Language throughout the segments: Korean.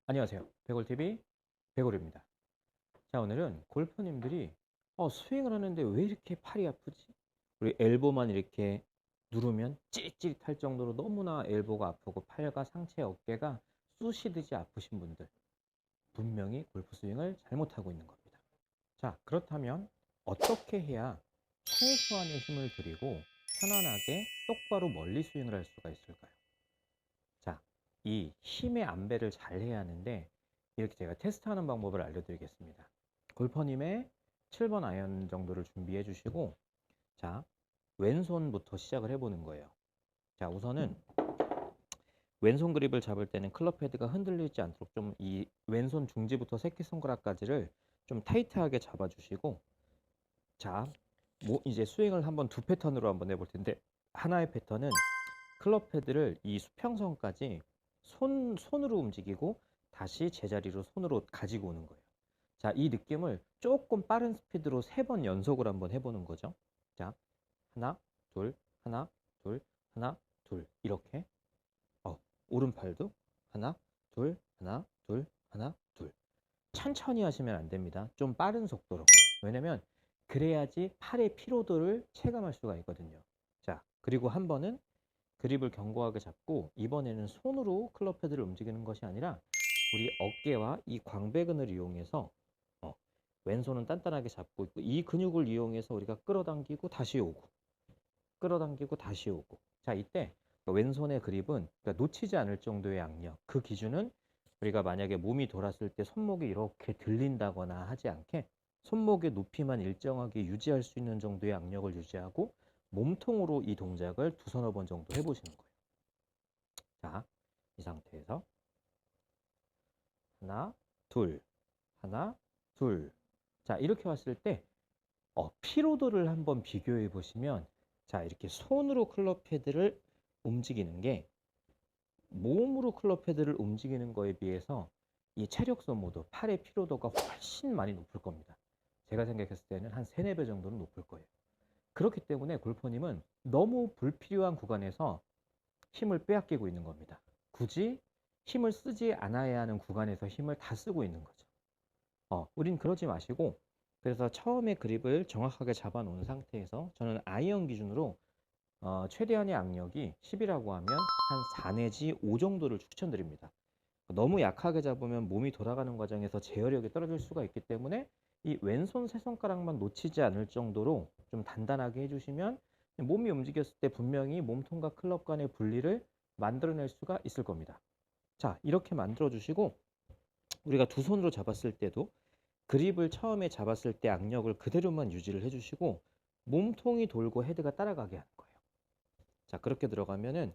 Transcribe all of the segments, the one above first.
안녕하세요. 백골TV 백골입니다. 자, 오늘은 골퍼님들이 스윙을 하는데 왜 이렇게 팔이 아프지? 우리 엘보만 이렇게 누르면 찌릿찌릿할 정도로 너무나 엘보가 아프고 팔과 상체 어깨가 쑤시듯이 아프신 분들, 분명히 골프 스윙을 잘못하고 있는 겁니다. 자, 그렇다면 어떻게 해야 최소한의 힘을 들이고 편안하게 똑바로 멀리 스윙을 할 수가 있을까요? 자, 이 힘의 안배를 잘 해야 하는데 이렇게 제가 테스트하는 방법을 알려드리겠습니다. 골퍼님의 7번 아이언 정도를 준비해 주시고, 자, 왼손부터 시작을 해보는 거예요. 자, 우선은 왼손 그립을 잡을 때는 클럽 헤드가 흔들리지 않도록 좀 이 왼손 중지부터 새끼손가락까지를 좀 타이트하게 잡아주시고, 자, 뭐 이제 스윙을 한번 두 패턴으로 한번 해볼 텐데, 하나의 패턴은 클럽 헤드를 이 수평선까지 손으로 움직이고 다시 제자리로 손으로 가지고 오는 거예요. 자, 이 느낌을 조금 빠른 스피드로 3번 연속을 한번 해보는 거죠. 자, 하나, 둘, 하나, 둘, 하나, 둘 이렇게. 오른팔도 하나, 둘, 하나, 둘, 하나, 둘. 천천히 하시면 안 됩니다. 좀 빠른 속도로. 왜냐면 그래야지 팔의 피로도를 체감할 수가 있거든요. 자, 그리고 한 번은 그립을 견고하게 잡고, 이번에는 손으로 클럽 헤드를 움직이는 것이 아니라 우리 어깨와 이 광배근을 이용해서 어, 왼손은 단단하게 잡고 있고 이 근육을 이용해서 우리가 끌어당기고 다시 오고, 끌어당기고 다시 오고. 자, 이때 왼손의 그립은 그러니까 놓치지 않을 정도의 악력, 그 기준은 우리가 만약에 몸이 돌았을 때 손목이 이렇게 들린다거나 하지 않게 손목의 높이만 일정하게 유지할 수 있는 정도의 악력을 유지하고 몸통으로 이 동작을 두서너 번 정도 해보시는 거예요. 자, 이 상태에서 하나, 둘, 하나, 둘. 자, 이렇게 왔을 때 피로도를 한번 비교해 보시면, 자, 이렇게 손으로 클럽 헤드를 움직이는 게 몸으로 클럽 헤드를 움직이는 거에 비해서 이 체력 소모도, 팔의 피로도가 훨씬 많이 높을 겁니다. 제가 생각했을 때는 한 3, 4배 정도는 높을 거예요. 그렇기 때문에 골퍼님은 너무 불필요한 구간에서 힘을 빼앗기고 있는 겁니다. 굳이 힘을 쓰지 않아야 하는 구간에서 힘을 다 쓰고 있는 거죠. 우린 그러지 마시고, 그래서 처음에 그립을 정확하게 잡아 놓은 상태에서 저는 아이언 기준으로 최대한의 악력이 10이라고 하면 한 4 내지 5 정도를 추천드립니다. 너무 약하게 잡으면 몸이 돌아가는 과정에서 제어력이 떨어질 수가 있기 때문에 이 왼손 세 손가락만 놓치지 않을 정도로 좀 단단하게 해주시면 몸이 움직였을 때 분명히 몸통과 클럽 간의 분리를 만들어낼 수가 있을 겁니다. 자, 이렇게 만들어 주시고, 우리가 두 손으로 잡았을 때도 그립을 처음에 잡았을 때 악력을 그대로만 유지를 해주시고 몸통이 돌고 헤드가 따라가게 하는 거예요. 자, 그렇게 들어가면은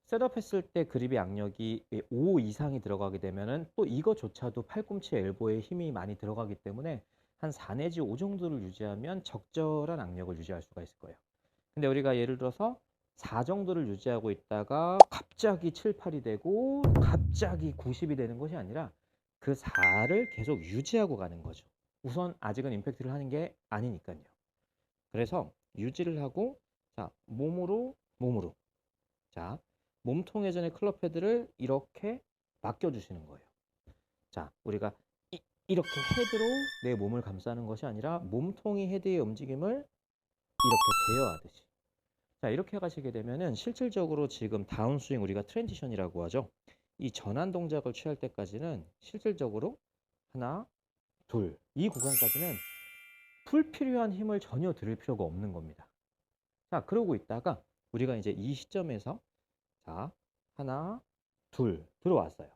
셋업했을 때 그립의 악력이 5 이상이 들어가게 되면은 또 이거조차도 팔꿈치 엘보에 힘이 많이 들어가기 때문에 한 4 내지 5 정도를 유지하면 적절한 악력을 유지할 수가 있을 거예요. 근데 우리가 예를 들어서 4 정도를 유지하고 있다가 갑자기 7, 8이 되고 갑자기 90이 되는 것이 아니라 그 4를 계속 유지하고 가는 거죠. 우선 아직은 임팩트를 하는 게 아니니까요. 그래서 유지를 하고, 자, 몸으로, 자, 몸통 회전의 클럽 헤드를 이렇게 맡겨주시는 거예요. 자, 우리가 이렇게 헤드로 내 몸을 감싸는 것이 아니라 몸통이 헤드의 움직임을 이렇게 제어하듯이. 자, 이렇게 가시게 되면은 실질적으로 지금 다운스윙, 우리가 트랜지션이라고 하죠. 이 전환 동작을 취할 때까지는 실질적으로 하나, 둘, 이 구간까지는 불필요한 힘을 전혀 들일 필요가 없는 겁니다. 자, 그러고 있다가 우리가 이제 이 시점에서, 자, 하나, 둘 들어왔어요.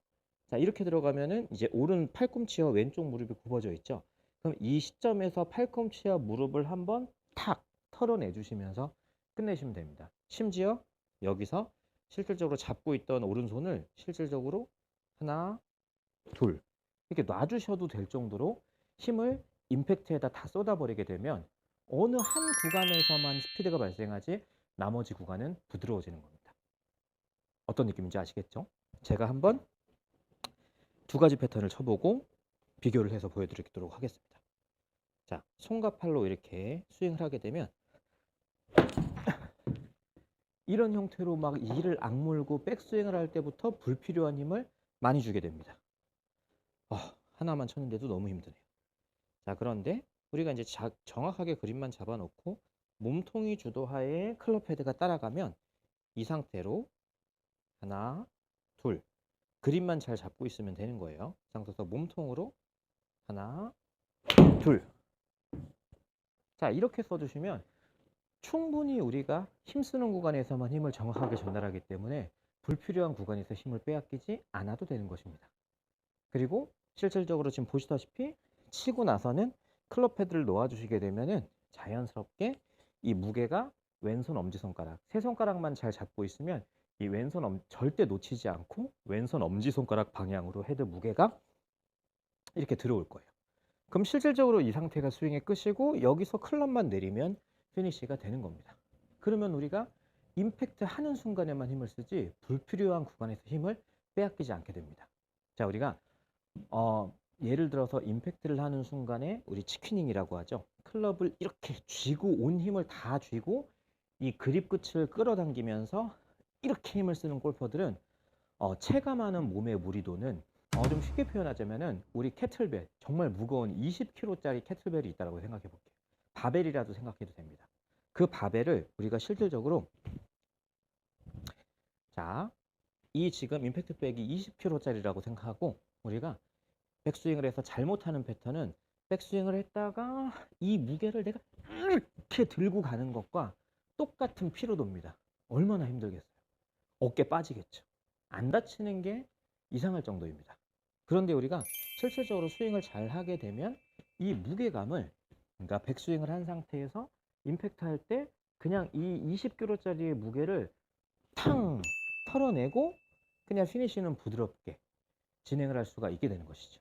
자, 이렇게 들어가면은 이제 오른 팔꿈치와 왼쪽 무릎이 굽어져 있죠. 그럼 이 시점에서 팔꿈치와 무릎을 한번 탁 털어내 주시면서 끝내시면 됩니다. 심지어 여기서 실질적으로 잡고 있던 오른손을 실질적으로 하나, 둘 이렇게 놔주셔도 될 정도로 힘을 임팩트에다 다 쏟아버리게 되면 어느 한 구간에서만 스피드가 발생하지 나머지 구간은 부드러워지는 겁니다. 어떤 느낌인지 아시겠죠? 제가 한번 두 가지 패턴을 쳐보고 비교를 해서 보여드리도록 하겠습니다. 자, 손과 팔로 이렇게 스윙을 하게 되면 이런 형태로 막 이를 악물고 백스윙을 할 때부터 불필요한 힘을 많이 주게 됩니다. 하나만 쳤는데도 너무 힘드네요. 자, 그런데 우리가 이제 정확하게 그립만 잡아놓고 몸통이 주도하에 클럽 헤드가 따라가면 이 상태로 하나, 둘, 그립만 잘 잡고 있으면 되는 거예요. 이 상태에서 몸통으로 하나, 둘. 자, 이렇게 써주시면 충분히 우리가 힘쓰는 구간에서만 힘을 정확하게 전달하기 때문에 불필요한 구간에서 힘을 빼앗기지 않아도 되는 것입니다. 그리고 실질적으로 지금 보시다시피 치고 나서는 클럽 헤드를 놓아주시게 되면은 자연스럽게 이 무게가 왼손 엄지손가락, 세 손가락만 잘 잡고 있으면 이 왼손 절대 놓치지 않고 왼손 엄지손가락 방향으로 헤드 무게가 이렇게 들어올 거예요. 그럼 실질적으로 이 상태가 스윙의 끝이고 여기서 클럽만 내리면 피니시가 되는 겁니다. 그러면 우리가 임팩트 하는 순간에만 힘을 쓰지 불필요한 구간에서 힘을 빼앗기지 않게 됩니다. 자, 우리가 예를 들어서 임팩트를 하는 순간에 우리 치퀴닝이라고 하죠. 클럽을 이렇게 쥐고 온 힘을 다 쥐고 이 그립 끝을 끌어당기면서 이렇게 힘을 쓰는 골퍼들은 체감하는 몸의 무리도는 좀 쉽게 표현하자면은 우리 캐틀벨 정말 무거운 20kg짜리 캐틀벨이 있다고 생각해 볼게요. 바벨이라도 생각해도 됩니다. 그 바벨을 우리가 실질적으로 자, 이 지금 임팩트 백이 20kg짜리라고 생각하고 우리가 백스윙을 해서 잘못하는 패턴은 백스윙을 했다가 이 무게를 내가 이렇게 들고 가는 것과 똑같은 피로도입니다. 얼마나 힘들겠어요. 어깨 빠지겠죠. 안 다치는 게 이상할 정도입니다. 그런데 우리가 실질적으로 스윙을 잘 하게 되면 이 무게감을 그러니까 백스윙을 한 상태에서 임팩트 할 때 그냥 이 20kg짜리의 무게를 탕 털어내고 그냥 피니시는 부드럽게 진행을 할 수가 있게 되는 것이죠.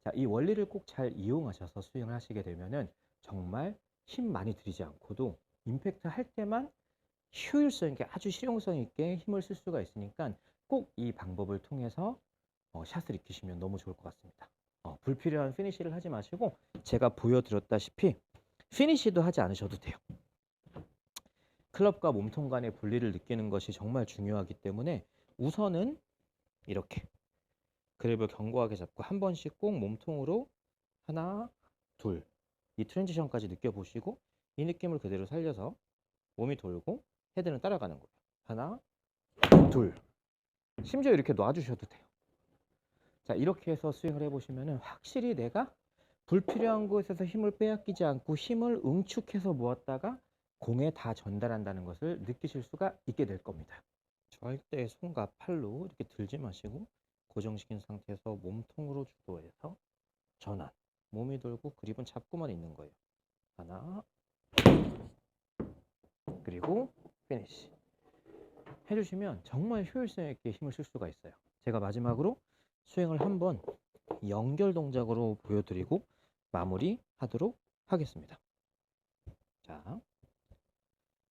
자, 이 원리를 꼭 잘 이용하셔서 스윙을 하시게 되면은 정말 힘 많이 들이지 않고도 임팩트 할 때만 효율성 있게 아주 실용성 있게 힘을 쓸 수가 있으니까 꼭 이 방법을 통해서 샷을 익히시면 너무 좋을 것 같습니다. 불필요한 피니시를 하지 마시고 제가 보여드렸다시피 피니시도 하지 않으셔도 돼요. 클럽과 몸통 간의 분리를 느끼는 것이 정말 중요하기 때문에 우선은 이렇게 그립을 견고하게 잡고 한 번씩 꼭 몸통으로 하나, 둘, 이 트랜지션까지 느껴보시고 이 느낌을 그대로 살려서 몸이 돌고 헤드는 따라가는 거예요. 하나, 둘. 심지어 이렇게 놔주셔도 돼요. 자, 이렇게 해서 스윙을 해보시면 확실히 내가 불필요한 곳에서 힘을 빼앗기지 않고 힘을 응축해서 모았다가 공에 다 전달한다는 것을 느끼실 수가 있게 될 겁니다. 할 때 손과 팔로 이렇게 들지 마시고 고정시킨 상태에서 몸통으로 주도해서 전환. 몸이 돌고 그립은 잡고만 있는 거예요. 하나, 그리고 피니시. 해주시면 정말 효율성 있게 힘을 쓸 수가 있어요. 제가 마지막으로 스윙을 한번 연결 동작으로 보여드리고 마무리 하도록 하겠습니다. 자,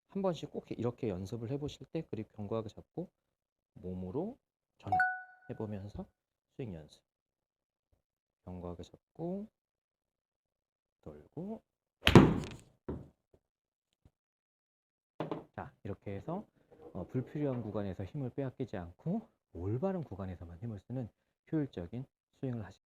한 번씩 꼭 이렇게 연습을 해보실 때 그립 견고하게 잡고 몸으로 전환 해보면서 스윙 연습. 견고하게 잡고 돌고. 자, 이렇게 해서 불필요한 구간에서 힘을 빼앗기지 않고 올바른 구간에서만 힘을 쓰는 효율적인 스윙을 하시기